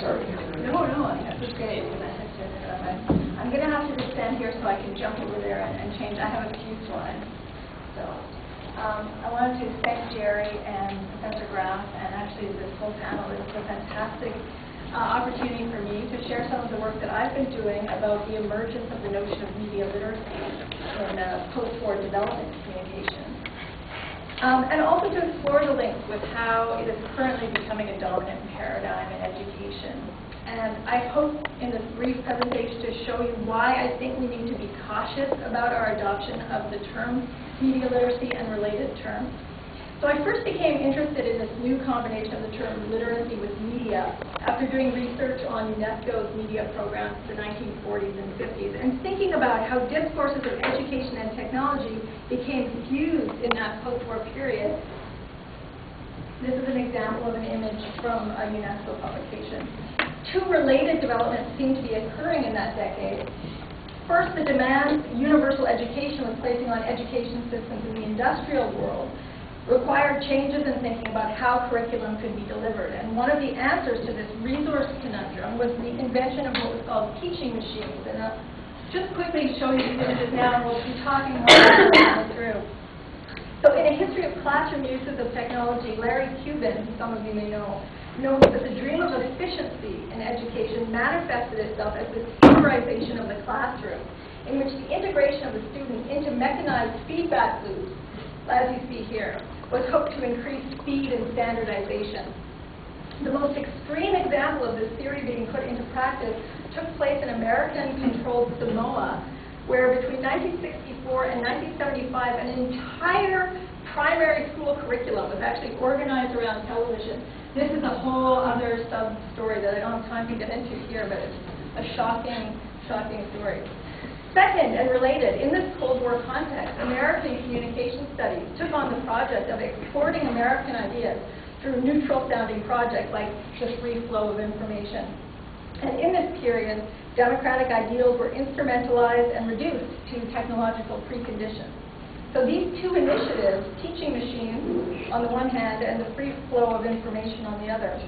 Sorry. No, this is great. I'm going to have to just stand here so I can jump over there and change. I have a few slides. So I wanted to thank Jerry and Professor Graff and actually this whole panel. It's a fantastic opportunity for me to share some of the work that I've been doing about the emergence of the notion of media literacy in post-war development communication. And also to explore the links with how it is currently becoming a dominant paradigm in education. And I hope in this brief presentation to show you why I think we need to be cautious about our adoption of the term media literacy and related terms. So I first became interested in this new combination of the term literacy with media after doing research on UNESCO's media programs in the 1940s and 50s and thinking about how discourses of education and technology became fused in that post-war period. This is an example of an image from a UNESCO publication. Two related developments seem to be occurring in that decade. First, the demands universal education was placing on education systems in the industrial world required changes in thinking about how curriculum could be delivered. And one of the answers to this resource conundrum was the invention of what was called teaching machines. And I'll just quickly show you these images now, and we'll be talking more about it through. So in A History of Classroom Uses of Technology, Larry Cuban, who some of you may know, notes that the dream of efficiency in education manifested itself as the computerization of the classroom, in which the integration of the student into mechanized feedback loops, as you see here, was hoped to increase speed and standardization. The most extreme example of this theory being put into practice took place in American-controlled Samoa, where between 1964 and 1975, an entire primary school curriculum was actually organized around television. This is a whole other sub-story that I don't have time to get into here, but it's a shocking story. Second, and related, in this Cold War context, American communication studies took on the project of exporting American ideas through neutral-sounding projects like the free flow of information. And in this period, democratic ideals were instrumentalized and reduced to technological preconditions. So these two initiatives, teaching machines on the one hand and the free flow of information on the other,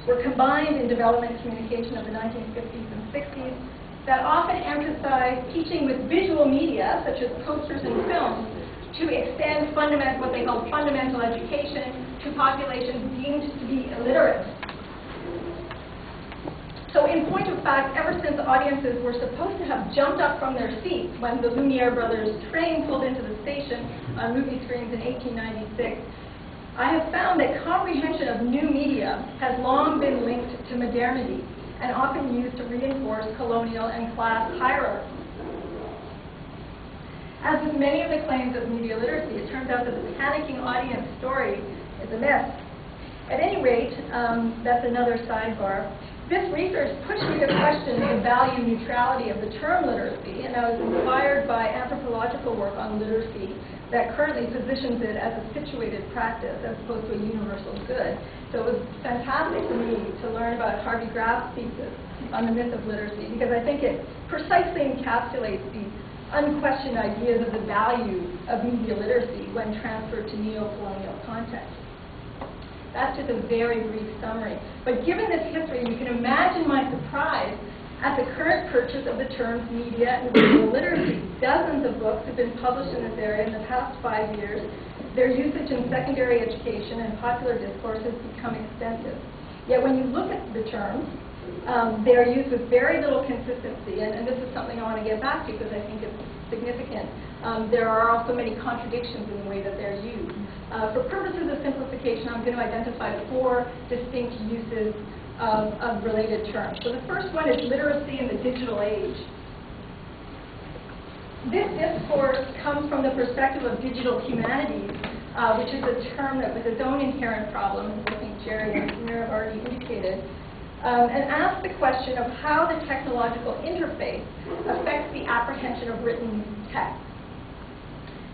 were combined in development communication of the 1950s and 60s that often emphasized teaching with visual media, such as posters and films, to extend what they call fundamental education to populations deemed to be illiterate. So in point of fact, ever since audiences were supposed to have jumped up from their seats when the Lumiere brothers' train pulled into the station on movie screens in 1896, I have found that comprehension of new media has long been linked to modernity and often used to reinforce colonial and class hierarchies. As with many of the claims of media literacy, it turns out that the panicking audience story is a myth. At any rate, that's another sidebar. This research pushed me to question the value neutrality of the term literacy, and I was inspired by anthropological work on literacy that currently positions it as a situated practice as opposed to a universal good. So it was fantastic for me to learn about Harvey Graff's thesis on the myth of literacy, because I think it precisely encapsulates these unquestioned ideas of the value of media literacy when transferred to neo-colonial context. That's just a very brief summary. But given this history, you can imagine my surprise at the current purchase of the terms media and visual literacy. Dozens of books have been published in this area in the past 5 years. Their usage in secondary education and popular discourse has become extensive. Yet when you look at the terms, they are used with very little consistency, and this is something I want to get back to because I think it's significant. There are also many contradictions in the way that they're used. For purposes of simplification, I'm going to identify 4 distinct uses of related terms. So the first one is literacy in the digital age. This discourse comes from the perspective of digital humanities, which is a term that with its own inherent problems, I think Jerry and Samir have already indicated, and asks the question of how the technological interface affects the apprehension of written text.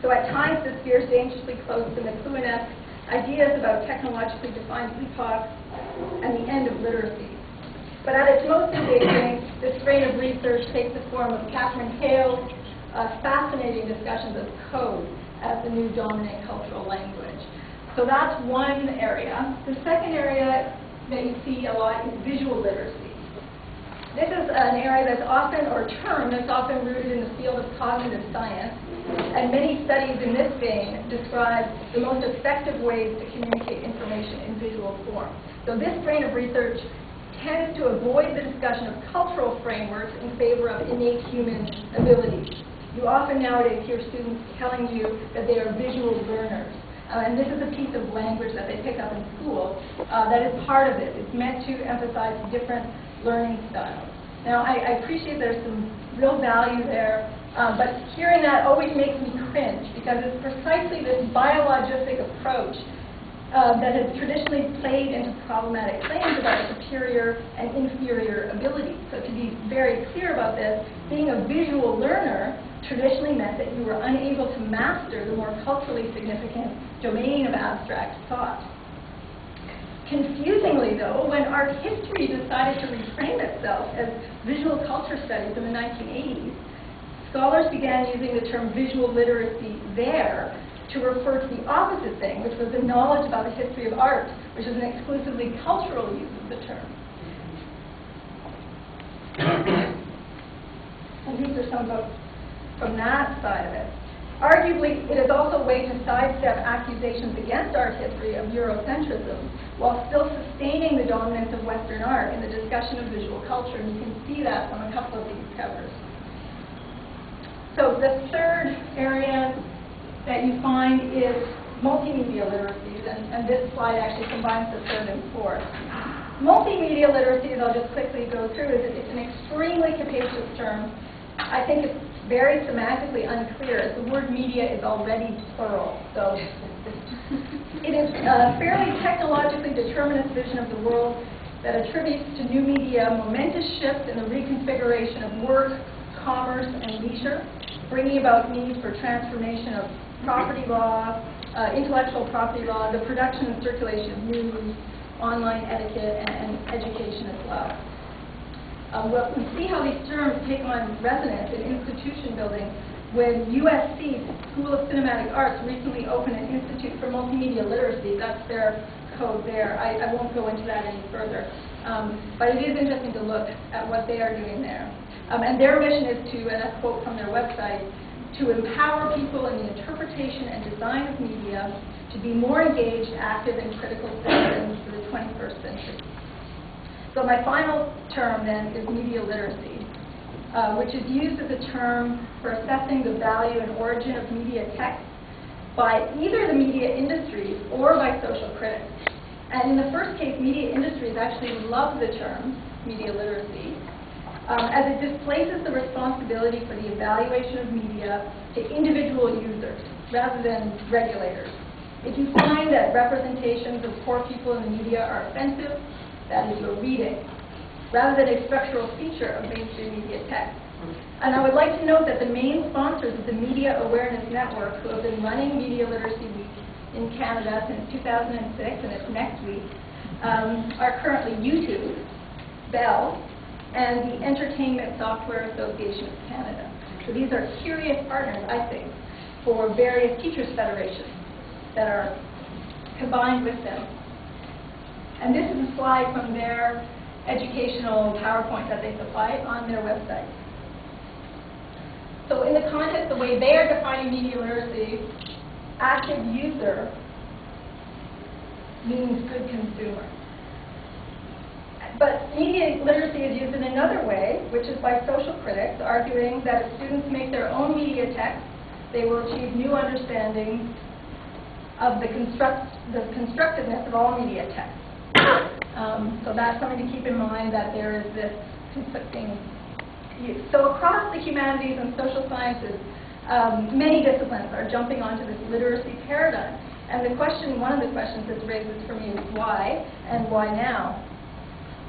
So at times this veers dangerously close to McLuhan-esque ideas about technologically defined epochs and the end of literacy. But at its most engaging, this strain of research takes the form of Catherine Hale's fascinating discussions of code as the new dominant cultural language. So that's one area. The second area that you see a lot is visual literacy. This is an area that's often, or a term that's often rooted in the field of cognitive science, and many studies in this vein describe the most effective ways to communicate information in visual form. So this strain of research tends to avoid the discussion of cultural frameworks in favor of innate human abilities. You often nowadays hear students telling you that they are visual learners. And this is a piece of language that they pick up in school that is part of it. It's meant to emphasize different learning styles. Now, I appreciate there's some real value there, but hearing that always makes me cringe because it's precisely this biologistic approach that has traditionally played into problematic claims about superior and inferior abilities. So to be very clear about this, being a visual learner traditionally meant that you were unable to master the more culturally significant domain of abstract thought. Confusingly, though, when art history decided to reframe itself as visual culture studies in the 1980s, scholars began using the term visual literacy there to refer to the opposite thing, which was the knowledge about the history of art, which is an exclusively cultural use of the term. And these are some votes from that side of it. Arguably, it is also a way to sidestep accusations against art history of Eurocentrism while still sustaining the dominance of Western art in the discussion of visual culture, and you can see that from a couple of these covers. So the third area that you find is multimedia literacies, and this slide actually combines the third and fourth. Multimedia literacies, I'll just quickly go through, it's an extremely capacious term. I think it's very semantically unclear, as the word media is already plural. So it is a fairly technologically determinist vision of the world that attributes to new media momentous shifts in the reconfiguration of work, commerce, and leisure, bringing about needs for transformation of property law, intellectual property law, the production and circulation of news, online etiquette, and education as well. Well, we see how these terms take on resonance in institution building when USC, School of Cinematic Arts, recently opened an Institute for Multimedia Literacy. That's their code there. I won't go into that any further. But it is interesting to look at what they are doing there. And their mission is to, and a quote from their website, to empower people in the interpretation and design of media to be more engaged, active, and critical citizens for the 21st century. So my final term, then, is media literacy, which is used as a term for assessing the value and origin of media text by either the media industries or by social critics. And in the first case, media industries actually love the term media literacy, as it displaces the responsibility for the evaluation of media to individual users rather than regulators. If you find that representations of poor people in the media are offensive, that is your reading, rather than a structural feature of mainstream media text. And I would like to note that the main sponsors of the Media Awareness Network, who have been running Media Literacy Week in Canada since 2006, and it's next week, are currently YouTube, Bell, and the Entertainment Software Association of Canada. So these are curious partners, I think, for various teachers' federations that are combined with them. And this is a slide from their educational PowerPoint that they supply on their website. So in the context, the way they are defining media literacy, active user means good consumer. But media literacy is used in another way, which is by social critics, arguing that if students make their own media text, they will achieve new understanding of the constructiveness of all media text. So that's something to keep in mind, that there is this conflicting use. So across the humanities and social sciences, many disciplines are jumping onto this literacy paradigm. And the question, one of the questions this raises for me is why, and why now?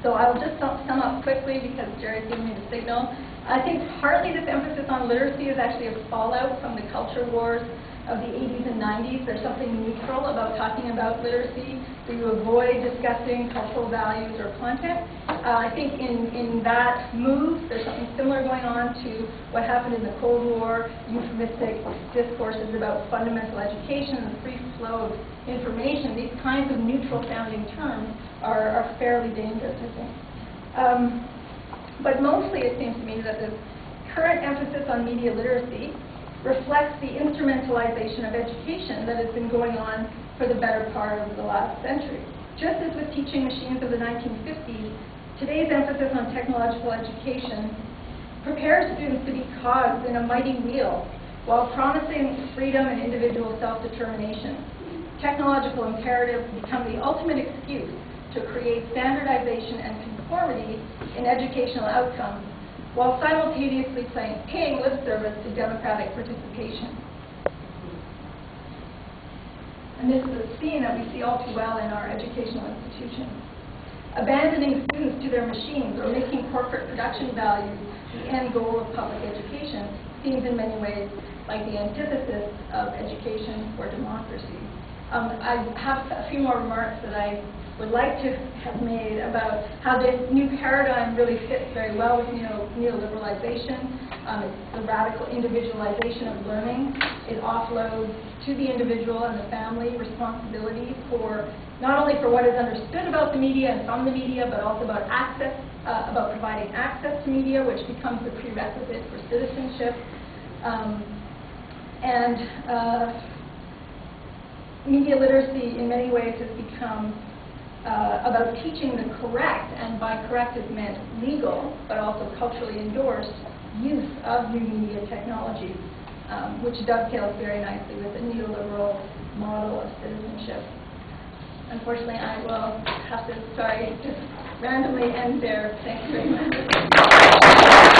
So I will just sum up quickly because Jerry's giving me the signal. I think partly this emphasis on literacy is actually a fallout from the culture wars of the 80s and 90s. There's something neutral about talking about literacy, so you avoid discussing cultural values or content. I think in that move, there's something similar going on to what happened in the Cold War, euphemistic discourses about fundamental education and the free flow of information. These kinds of neutral-sounding terms are fairly dangerous, I think. But mostly it seems to me that the current emphasis on media literacy reflects the instrumentalization of education that has been going on for the better part of the last century. Just as with teaching machines of the 1950s, today's emphasis on technological education prepares students to be cogs in a mighty wheel while promising freedom and individual self-determination. Technological imperatives become the ultimate excuse to create standardization and conformity in educational outcomes, while simultaneously paying lip service to democratic participation. And this is a theme that we see all too well in our educational institutions. Abandoning students to their machines or making corporate production values the end goal of public education seems in many ways like the antithesis of education for democracy. I have a few more remarks that I would like to have made about how this new paradigm really fits very well with neoliberalization. It's the radical individualization of learning. It offloads to the individual and the family responsibility for not only for what is understood about the media and from the media, but also about access, about providing access to media, which becomes the prerequisite for citizenship. Media literacy in many ways has become about teaching the correct, and by correct is meant legal, but also culturally endorsed, use of new media technologies, which dovetails very nicely with the neoliberal model of citizenship. Unfortunately, I will have to, just randomly end there. Thanks very much.